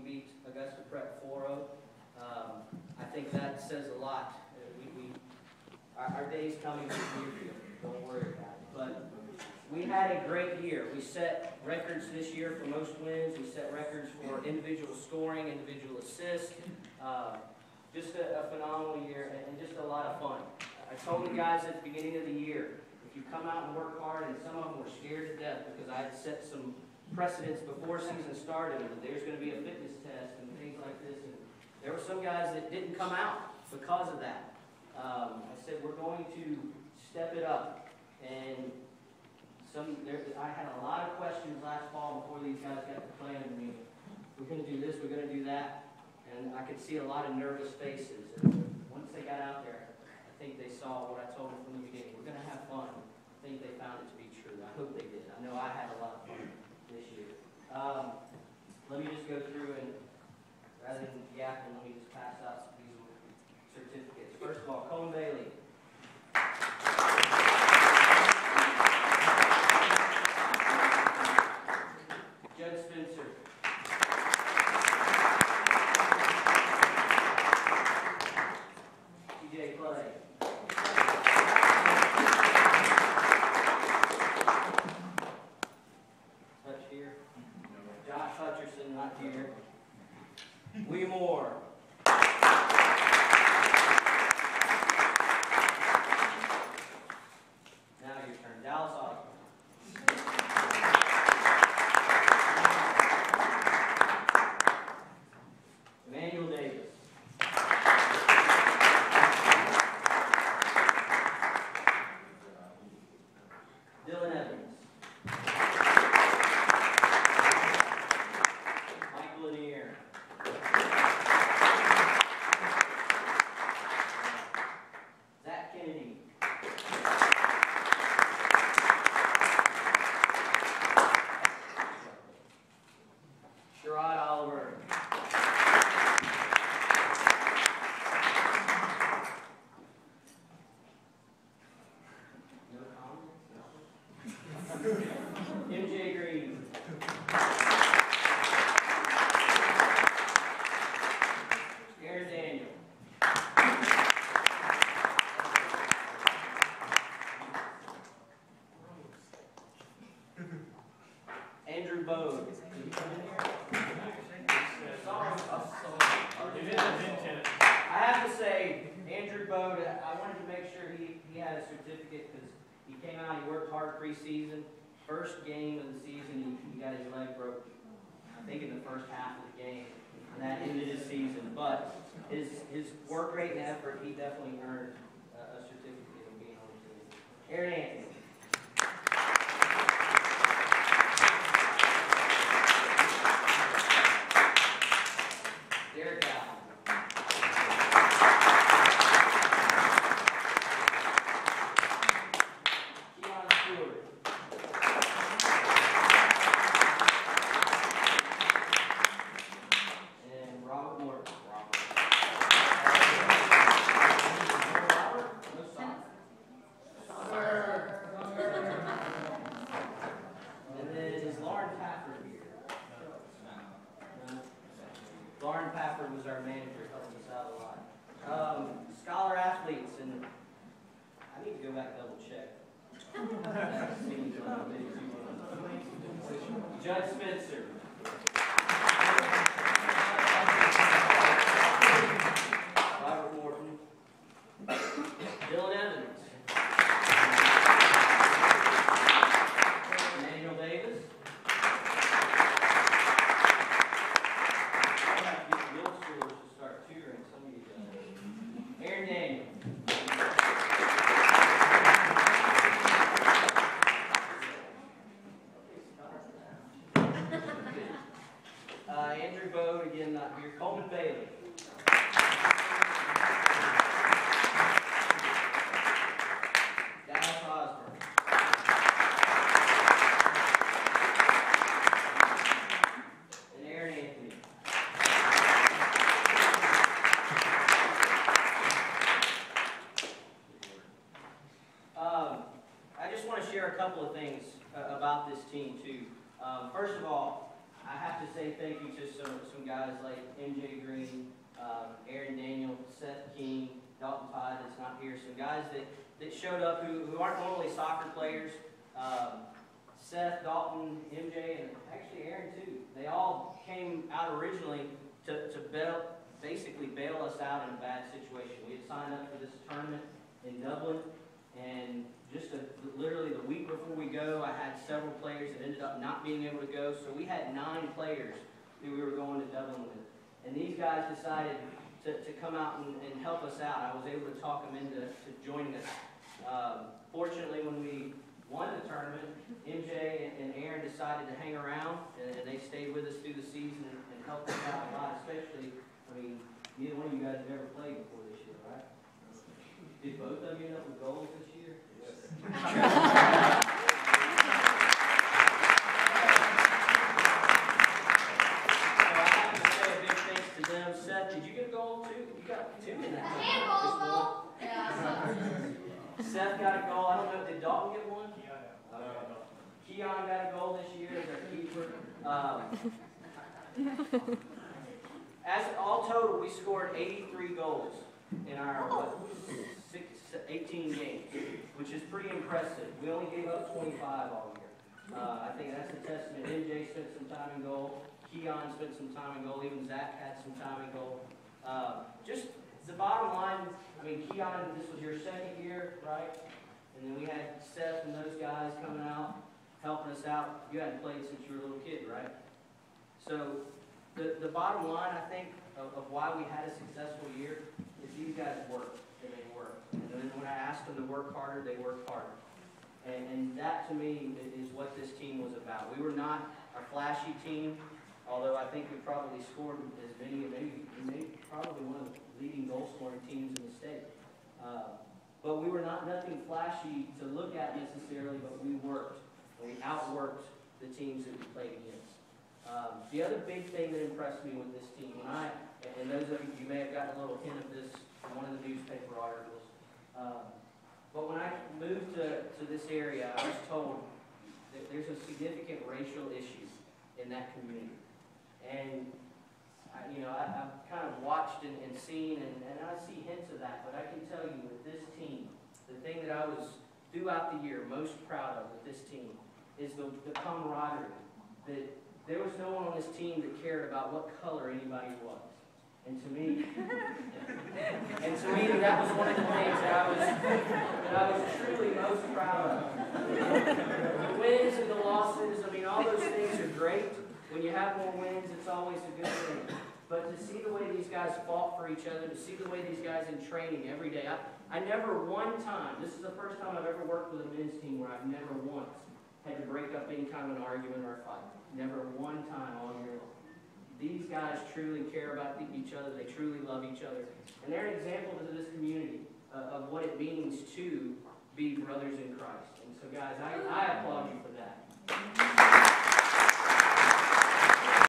beat Augusta Prep 4-0. I think that says a lot. Our day's coming from Deerfield. Don't worry about it. But we had a great year. We set records this year for most wins. We set records for individual scoring, individual assists. Just a phenomenal year and just a lot of fun. I told the guys at the beginning of the year, if you come out and work hard, and some of them were scared to death because I had set some precedents before season started that there's going to be a fitness test and things like this. And there were some guys that didn't come out because of that. I said we're going to step it up. And I had a lot of questions last fall before these guys got to play under me. We're going to do this, we're going to do that. And I could see a lot of nervous faces. And once they got out there, I think they saw what I told them from the beginning. We're going to have fun. I think they found it to be true. I hope they did. I know I had a lot of fun this year. Let me just go through and, rather than yapping, let me just pass out these certificates. First of all, Cohen Bailey. Judge Spencer. Preseason, first game of the season, he got his leg broken, I think in the first half of the game, and that ended his season. But his work rate and effort, he definitely earned a certificate of being on the team. Aaron Anthony. Was our manager, helping us out a lot. Scholar athletes, and I need to go back and double check. Judge Spencer. Robert Morton. Dylan Evans. Emmanuel Davis. Aaron Daniel. Andrew Bode, again not here. Coleman Bailey. Dallas Osborne. And Aaron Anthony. I just want to share a couple of things about this team too. First of all, I have to say thank you to some guys guys like MJ Green, Aaron Daniel, Seth King, Dalton Todd that's not here, some guys that showed up who aren't normally soccer players. Seth, Dalton, MJ, and actually Aaron too. They all came out originally to basically bail us out in a bad situation. We had signed up for this tournament in Dublin, and just literally the week before we go, I had several players that ended up not being able to go. So we had 9 players who we were going to Dublin with. And these guys decided to come out and help us out. I was able to talk them into joining us. Fortunately, when we won the tournament, MJ and Aaron decided to hang around, and they stayed with us through the season and helped us out a lot, especially, I mean, neither one of you guys have ever played before this year, right? Did both of you end up with goals this year? Yes. So I have to say a big thanks to them. Seth, did you get a goal too? You got 2 in that goal. Seth got a goal. I don't know, did Dalton get one? Keon got a goal this year as our keeper. As all total, we scored 83 goals in our 18 games, which is pretty impressive. We only gave up 25 all year. I think that's a testament. MJ spent some time in goal. Keon spent some time in goal. Even Zach had some time in goal. Just the bottom line, I mean, Keon, this was your 2nd year, right? And then we had Seth and those guys coming out, helping us out. You hadn't played since you were a little kid, right? So the bottom line, I think, of why we had a successful year is these guys worked, and they worked. And then when I asked them to work harder, they worked harder. And that, to me, is what this team was about. We were not a flashy team, although I think we probably scored as many, maybe probably one of the leading goal-scoring teams in the state. But we were nothing flashy to look at necessarily, but we worked. And we outworked the teams that we played against. The other big thing that impressed me with this team, and those of you may have gotten a little hint of this from one of the newspaper articles, but when I moved to this area, I was told that there's a significant racial issue in that community. And I've kind of watched and seen, and I see hints of that, but I can tell you with this team, the thing that I was, throughout the year, most proud of with this team is the camaraderie. That there was no one on this team that cared about what color anybody was. And to me, that was one of the things that I was truly most proud of. The wins and the losses, I mean, all those things are great. When you have more wins, it's always a good thing. But to see the way these guys fought for each other, to see the way these guys in training every day, I never one time, this is the first time I've ever worked with a men's team where I've never once had to break up any kind of an argument or a fight. Never one time all year long. These guys truly care about each other. They truly love each other. And they're an example to this community of what it means to be brothers in Christ. And so guys, I applaud you for that.